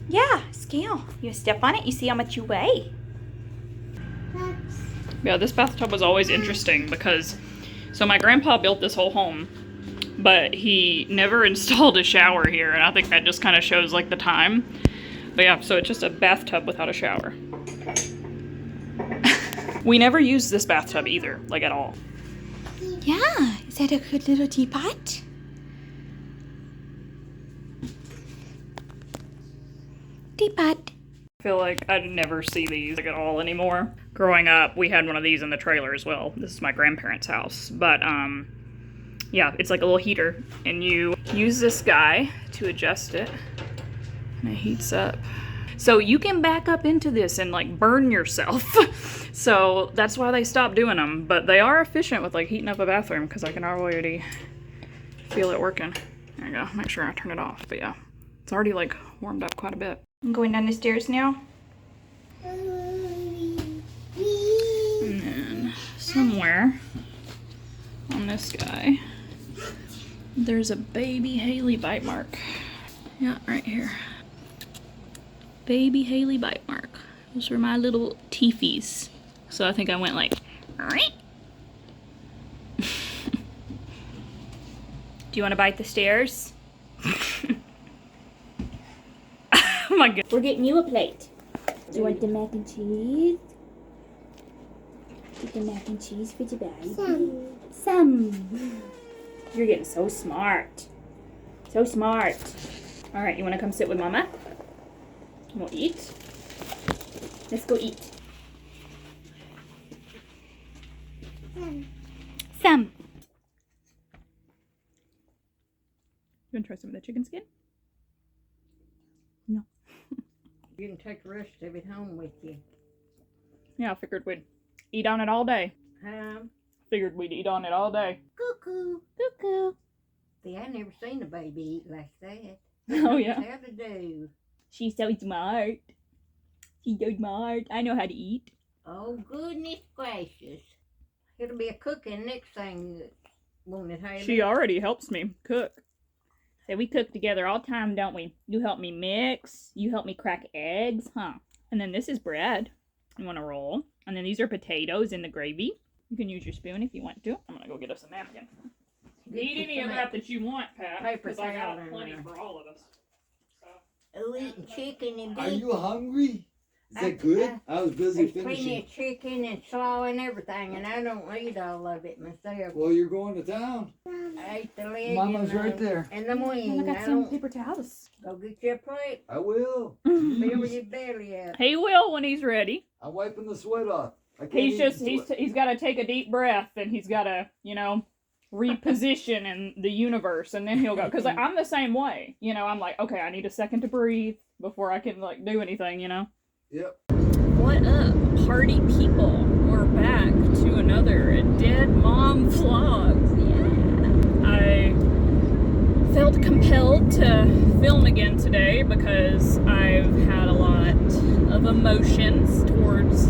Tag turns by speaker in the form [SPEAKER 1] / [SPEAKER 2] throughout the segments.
[SPEAKER 1] Yeah, scale. You step on it, you see how much you weigh.
[SPEAKER 2] Yeah, this bathtub was always interesting because, so my grandpa built this whole home, but he never installed a shower here, and I think that just kind of shows like the time. But yeah, so it's just a bathtub without a shower. We never used this bathtub either, like at all.
[SPEAKER 1] Yeah, is that a good little teapot? Teapot.
[SPEAKER 2] I feel like I'd never see these like at all anymore. Growing up, we had one of these in the trailer as well. This is my grandparents' house. But yeah, it's like a little heater, and you use this guy to adjust it, and it heats up. So you can back up into this and like burn yourself. So that's why they stopped doing them. But they are efficient with like heating up a bathroom, because I can already feel it working. There you go. Make sure I turn it off. But yeah, it's already like warmed up quite a bit.
[SPEAKER 1] I'm going down the stairs now.
[SPEAKER 2] And then somewhere on this guy, there's a baby Haley bite mark. Yeah, right here. Baby Haley bite mark. Those were my little teefies. So I think I went like, right?
[SPEAKER 1] Do you want to bite the stairs?
[SPEAKER 2] Oh my god.
[SPEAKER 1] We're getting you a plate. Do you want the mac and cheese? Get the mac and cheese for your baby. Some. You're getting so smart. So smart. All right, you want to come sit with Mama? And we'll eat. Let's go eat. Some.
[SPEAKER 2] You want to try some of the chicken skin? No.
[SPEAKER 3] You can take the rest of it home with you.
[SPEAKER 2] Yeah, I figured we'd eat on it all day. Figured we'd eat on it all day.
[SPEAKER 3] Cuckoo.
[SPEAKER 1] Cuckoo.
[SPEAKER 3] See, I never seen a baby eat like that.
[SPEAKER 2] Oh yeah.
[SPEAKER 3] How to do.
[SPEAKER 1] She's so smart. She's so smart. I know how to eat.
[SPEAKER 3] Oh, goodness gracious. It'll be a cooking next thing, won't it, Haley?
[SPEAKER 2] She already helps me cook.
[SPEAKER 1] So we cook together all the time, don't we? You help me mix. You help me crack eggs, huh? And then this is bread. You want to roll. And then these are potatoes in the gravy. You can use your spoon if you want to.
[SPEAKER 2] I'm gonna go get us a napkin.
[SPEAKER 3] Get
[SPEAKER 2] Eat
[SPEAKER 3] you
[SPEAKER 2] any of
[SPEAKER 3] some
[SPEAKER 2] that you want, Pat.
[SPEAKER 3] paper
[SPEAKER 2] Because I
[SPEAKER 3] towel
[SPEAKER 2] got
[SPEAKER 3] in
[SPEAKER 2] plenty
[SPEAKER 3] there.
[SPEAKER 2] for all of us. So.
[SPEAKER 3] Oh, eating chicken and
[SPEAKER 4] Are
[SPEAKER 3] beef.
[SPEAKER 4] you hungry? Is that good? I was busy
[SPEAKER 3] There's plenty
[SPEAKER 4] finishing.
[SPEAKER 3] of chicken and slaw and everything, and I don't eat all of it myself.
[SPEAKER 4] Well, you're going to town.
[SPEAKER 3] I ate the leg
[SPEAKER 4] Mama's
[SPEAKER 3] and,
[SPEAKER 4] right there.
[SPEAKER 3] and the wing.
[SPEAKER 1] I got
[SPEAKER 3] I
[SPEAKER 1] some
[SPEAKER 3] don't
[SPEAKER 1] paper towels.
[SPEAKER 3] go get you a plate.
[SPEAKER 4] I will.
[SPEAKER 3] Fill
[SPEAKER 4] Jeez.
[SPEAKER 3] your belly up.
[SPEAKER 2] He will when he's ready.
[SPEAKER 4] I'm wiping the sweat off. I can't
[SPEAKER 2] He's
[SPEAKER 4] eat
[SPEAKER 2] just
[SPEAKER 4] the sweat.
[SPEAKER 2] he's got to take a deep breath, and he's got to, you know, reposition in the universe, and then he'll go. Because like, I'm the same way, you know. I'm like, okay, I need a second to breathe before I can like do anything, you know.
[SPEAKER 4] Yep.
[SPEAKER 2] What up, party people? We're back to another Dead Mom Vlogs. Yeah. I felt compelled to film again today because I've had a lot of emotions towards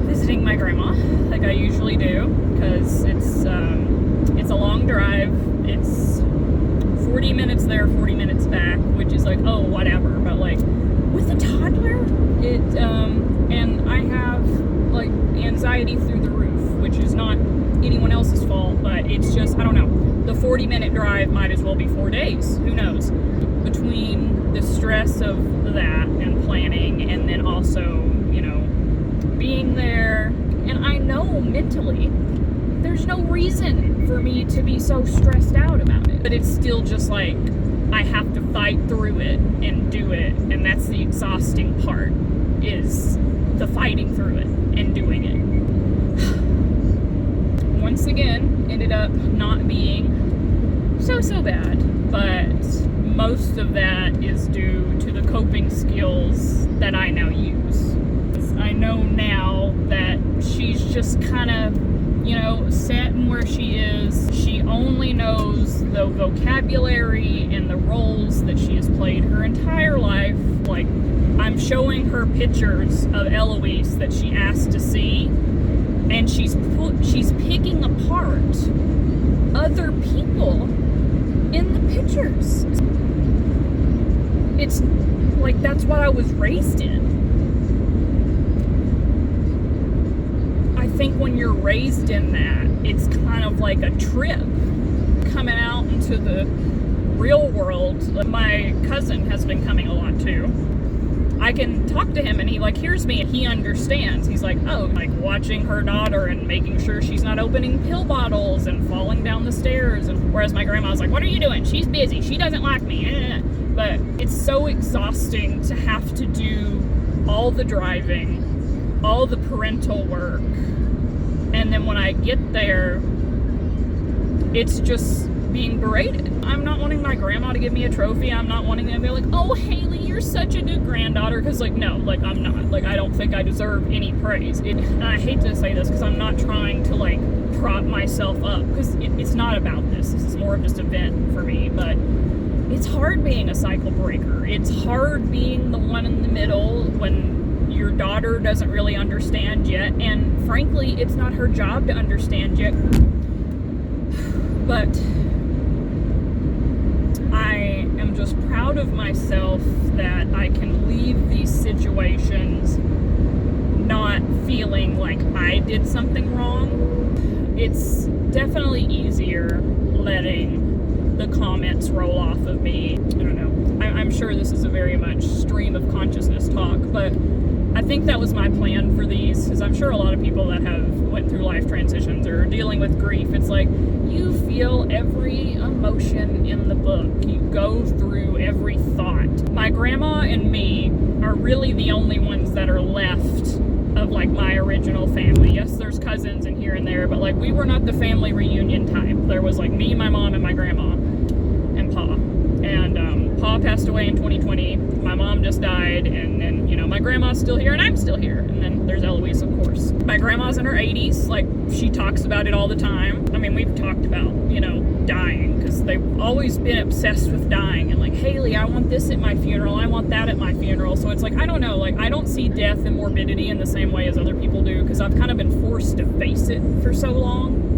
[SPEAKER 2] visiting my grandma, like I usually do, because it's a long drive. It's 40 minutes there, 40 minutes back, which is like, oh, whatever. But like with a toddler, and I have like anxiety through the roof, which is not anyone else's fault, but it's just, I don't know. The 40-minute drive might as well be 4 days. Who knows? Between the stress of that and planning, and then also, you know, being there, and I know mentally there's no reason for me to be so stressed out about it, but it's still just like I have to fight through it and do it, and that's the exhausting part, is the fighting through it and doing it. Once again, ended up not being so bad, but most of that is due to the coping skills that I now use. I know now that she's just kind of, you know, set in where she is. She only knows the vocabulary and the roles that she has played her entire life. Like, I'm showing her pictures of Eloise that she asked to see, and she's picking apart other people in the pictures. It's it's like that's what I was raised in. I think when you're raised in that, it's kind of like a trip. Coming out into the real world, my cousin has been coming a lot too. I can talk to him and he like hears me and he understands. He's like, oh, like watching her daughter and making sure she's not opening pill bottles and falling down the stairs. And whereas my grandma was like, what are you doing? She's busy. She doesn't like me. But it's so exhausting to have to do all the driving, all the parental work. And then when I get there, it's just being berated. I'm not wanting my grandma to give me a trophy. I'm not wanting them to be like, oh, Haley, you're such a good granddaughter. Because, like, no, like, I'm not. Like, I don't think I deserve any praise. And I hate to say this because I'm not trying to, like, prop myself up. Because it's not about this. This is more of just a vent for me. But it's hard being a cycle breaker. It's hard being the one in the middle when your daughter doesn't really understand yet. And, frankly, it's not her job to understand yet. But I am just proud of myself that I can leave these situations not feeling like I did something wrong. It's definitely easier letting the comments roll off of me. I don't know. I'm sure this is a very much stream of consciousness talk, but I think that was my plan for these, because I'm sure a lot of people that have went through life transitions or are dealing with grief, it's like you feel every emotion in the book. You go through every thought. My grandma and me are really the only ones that are left of like my original family. Yes, there's cousins and here and there, but like we were not the family reunion type. There was like me, my mom, and my grandma and Pa. And Pa passed away in 2020. My mom just died, and then, you know, my grandma's still here, and I'm still here. And then there's Eloise, of course. My grandma's in her 80s. Like, she talks about it all the time. I mean, we've talked about, you know, dying, because they've always been obsessed with dying. And like, Haley, I want this at my funeral. I want that at my funeral. So it's like, I don't know. Like, I don't see death and morbidity in the same way as other people do, because I've kind of been forced to face it for so long.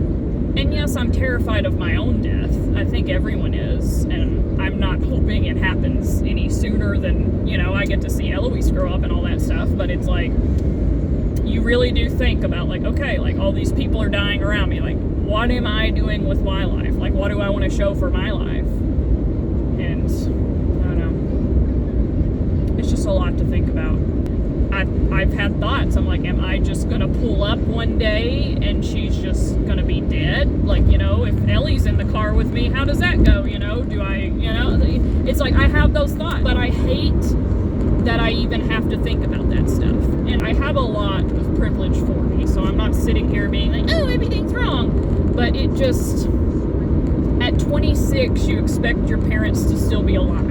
[SPEAKER 2] And yes, I'm terrified of my own death. I think everyone is. And I'm not hoping it happens any sooner than, you know, I get to see Eloise grow up and all that stuff. But it's like, you really do think about like, okay, like all these people are dying around me. Like, what am I doing with my life? Like, what do I want to show for my life? And I don't know. It's just a lot to think about. I've had thoughts. I'm like, am I just gonna pull up one day and she's just gonna be dead? Like, you know, if Ellie's in the car with me, how does that go? You know, do I, you know, it's like I have those thoughts, but I hate that I even have to think about that stuff. And I have a lot of privilege for me, so I'm not sitting here being like, oh, everything's wrong. But it just, at 26, you expect your parents to still be alive.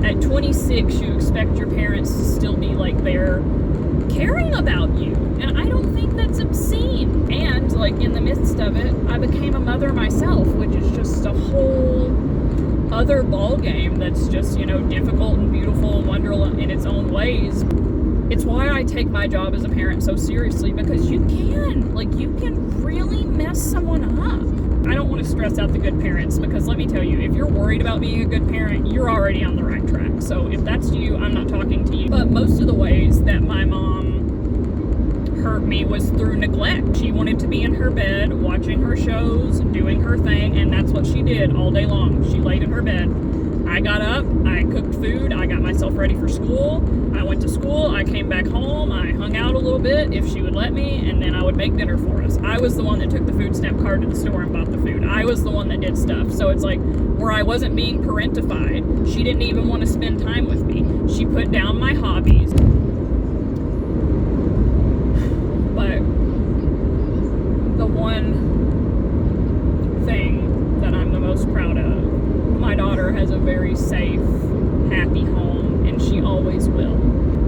[SPEAKER 2] At 26, you expect your parents to still be like there caring about you. And I don't think that's obscene. And like in the midst of it, I became a mother myself, which is just a whole other ball game that's just, you know, difficult and beautiful and wonderful in its own ways. It's why I take my job as a parent so seriously, because you can really mess someone up. I don't want to stress out the good parents, because let me tell you, if you're worried about being a good parent, you're already on the right track. So if that's you, I'm not talking to you. But most of the ways that my mom hurt me was through neglect. She wanted to be in her bed, watching her shows, doing her thing, and that's what she did all day long. She laid in her bed. I got up, I cooked food, I got myself ready for school, I went to school, I came back home, I hung out a little bit if she would let me, and then I would make dinner for us. I was the one that took the food stamp card to the store and bought the food. I was the one that did stuff. So it's like, where I wasn't being parentified, she didn't even want to spend time with me. She put down my hobbies. But the one thing that I'm the most proud of, my daughter has a very safe, happy home, and she always will.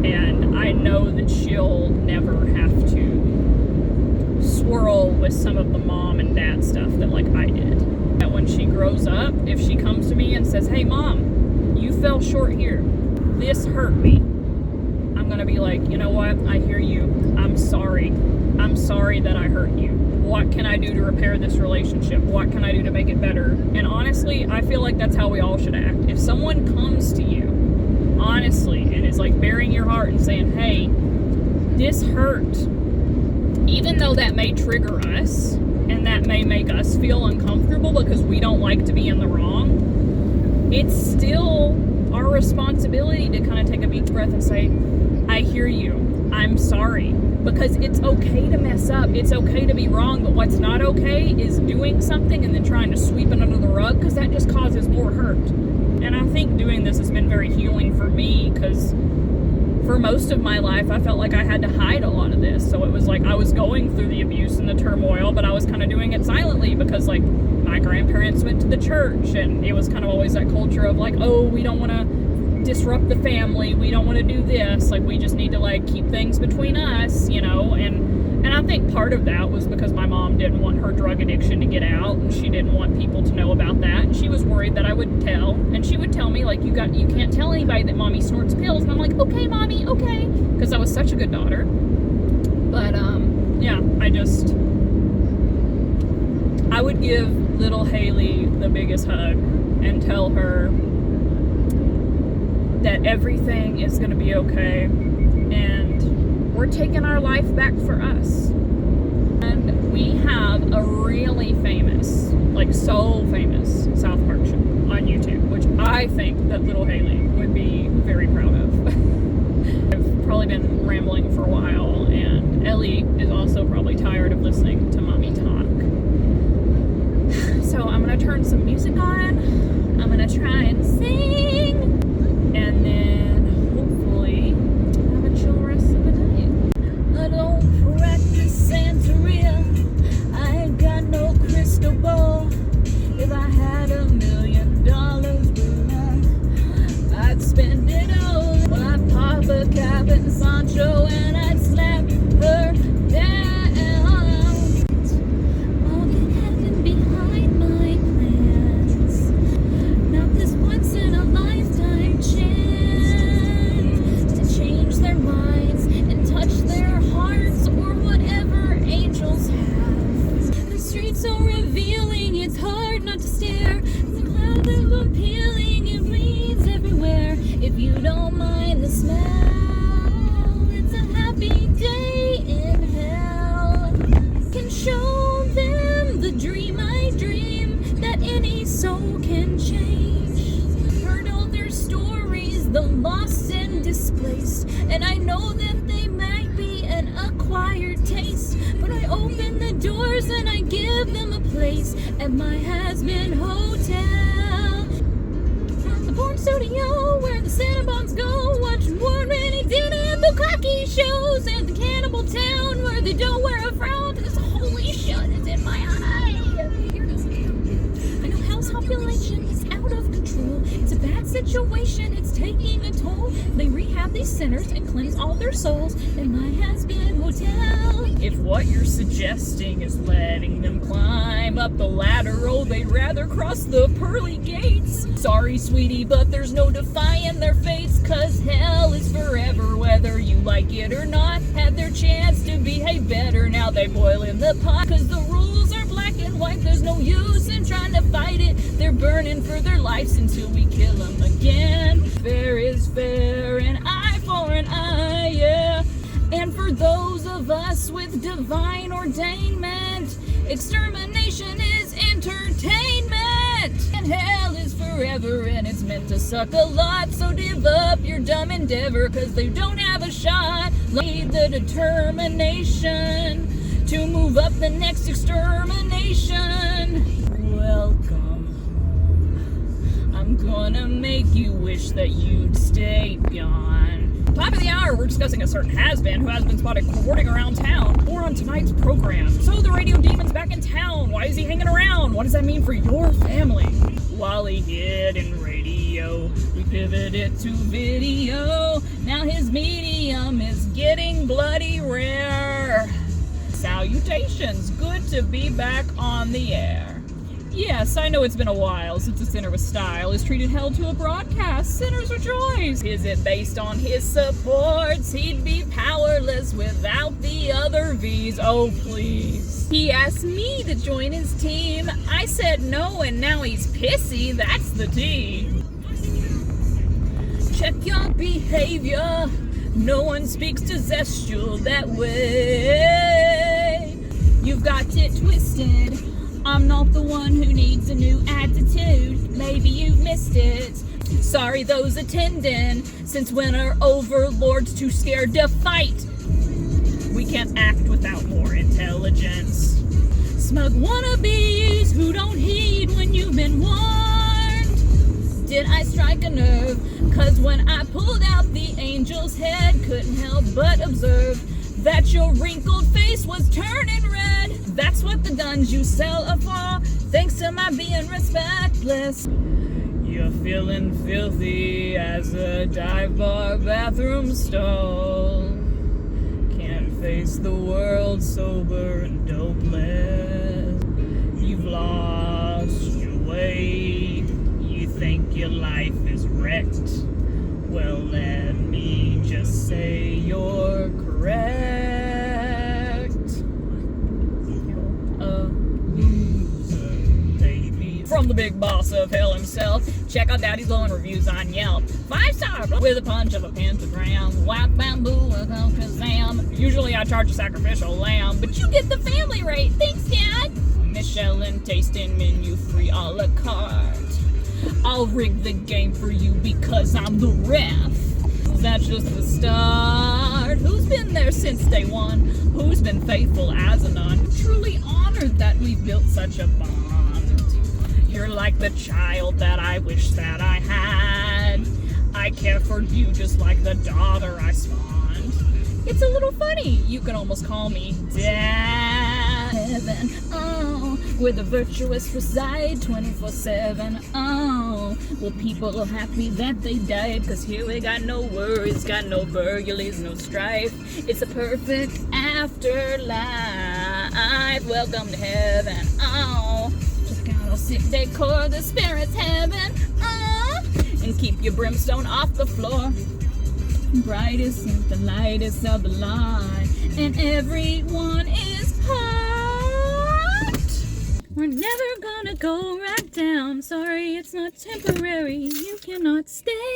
[SPEAKER 2] And I know that she'll never have to swirl with some of the mom and dad stuff that like I did. That when she grows up, if she comes to me and says, hey mom, you fell short here, this hurt me, I'm gonna be like, you know what, I hear you, I'm sorry that I hurt you. What can I do to repair this relationship? What can I do to make it better? And honestly, I feel like that's how we all should act. If someone comes to you honestly, and is like bearing your heart and saying, hey, this hurt. Even though that may trigger us and that may make us feel uncomfortable because we don't like to be in the wrong, it's still our responsibility to kind of take a deep breath and say, I hear you, I'm sorry. Because it's okay to mess up, it's okay to be wrong, but what's not okay is doing something and then trying to sweep it under the rug, because that just causes more hurt. And I think doing this has been very healing for me, because for most of my life I felt like I had to hide a lot of this. So it was like I was going through the abuse and the turmoil, but I was kind of doing it silently, because like my grandparents went to the church, and it was kind of always that culture of like, oh, we don't want to disrupt the family, we don't want to do this, like we just need to like keep things between us, you know. And I think part of that was because my mom didn't want her drug addiction to get out, and she didn't want people to know about that, and she was worried that I would tell, and she would tell me like, you can't tell anybody that mommy snorts pills, and I'm like, okay mommy, okay, because I was such a good daughter. But yeah, I would give little Haley the biggest hug and tell her that everything is going to be okay, and we're taking our life back for us. And we have a really famous, like so famous, South Park show on YouTube, which I think that little Haley would be very proud of. I've probably been rambling for a while, and Ellie is also probably tired of listening to mommy talk. So I'm going to turn some music on, I'm going to try and sing, and then hopefully have a chill rest of the day. I don't practice Santeria, I ain't got no crystal ball. If I had $1 million, I'd spend it all. Well, I'd pop a cap in Sancho and I'd slap her down. I'll get heaven behind my plans. Not this once in a lifetime chance to change their minds and touch their hearts or whatever angels have. The streets so revealing, it's hard not to stare. The cloud of appealing, it reads everywhere. If you don't mind the smell, it's a happy day in hell. Can show them the dream I dream, that any soul can change. Heard all their stories, the lost and displaced, and I know that they might be an acquired taste, but I open the doors and I give them a place at my Hazbin hotel. The porn studio where the Cinnabons go, watching Warren Rennie dinner and Bukkake shows, and the cannibal town where they don't wear a frown. This holy shit is in my eye. I know hell's population is out of control. It's a bad situation, it's taking a toll. They rehab these sinners and cleanse all their souls in my Hazbin hotel. If what you're suggesting is letting them climb up the ladder, oh, they'd rather cross the pearly gates. Sorry, sweetie, but there's no defying their fates, 'cause hell is forever, whether you like it or not. Had their chance to behave better, now they boil in the pot, 'cause the rules are black and white, there's no use in trying to fight it. They're burning for their lives until we kill them again. Fair is fair, an eye for an eye, yeah. And for those of us with divine ordainment, extermination is entertainment. And hell is forever, and it's meant to suck a lot. So give up your dumb endeavor, 'cause they don't have a shot. Need the determination to move up the next extermination. Welcome home. I'm gonna make you wish that you'd stay gone. Top of the hour, we're discussing a certain has-been who has been spotted courting around town. Or on tonight's program. So the radio demon's back in town. Why is he hanging around? What does that mean for your family? Wally hid in radio. We pivoted to video. Now his medium is getting bloody rare. Salutations. Good to be back on the air. Yes, I know it's been a while since a sinner with style is treated hell to a broadcast. Sinners rejoice. Is it based on his supports? He'd be powerless without the other V's. Oh, please. He asked me to join his team. I said no, and now he's pissy. That's the tea. check your behavior. No one speaks to Zestial that way. You've got it twisted. I'm not the one who needs a new attitude. Maybe you've missed it. Sorry those attending. Since when are overlords too scared to fight? We can't act without more intelligence. Smug wannabes who don't heed when you've been warned. Did I strike a nerve? 'Cause when I pulled out the angel's head, couldn't help but observe that your wrinkled face was turning red. That's what the guns you sell are for, thanks to my being respectless. You're feeling filthy as a dive bar bathroom stall. Can't face the world sober and dopeless. You've lost your way. You think your life is wrecked. Well, let me just say you're correct. You're a loser, baby. From the big boss of hell himself, check out Daddy's glowing reviews on Yelp. 5-star with a punch of a pentagram. Whack bamboo and Kazam. Usually I charge a sacrificial lamb, but you get the family rate. Thanks, Dad. Michelin tasting menu free a la carte. I'll rig the game for you because I'm the ref. That's just the start. Who's been there since day one? Who's been faithful as a nun? Truly honored that we built such a bond. You're like the child that I wish that I had. I care for you just like the daughter I spawned. It's a little funny. You can almost call me Dad. Heaven, oh, where the virtuous reside 24/7. Oh, well, people are happy that they died, 'cause here we got no worries, got no burglaries, no strife. It's a perfect afterlife. Welcome to heaven. Oh, check out all sick decor, the spirit's heaven. Oh, and keep your brimstone off the floor. Brightest and the lightest of the line, and everyone is hot. We're never gonna go right down. Sorry, it's not temporary. You cannot stay.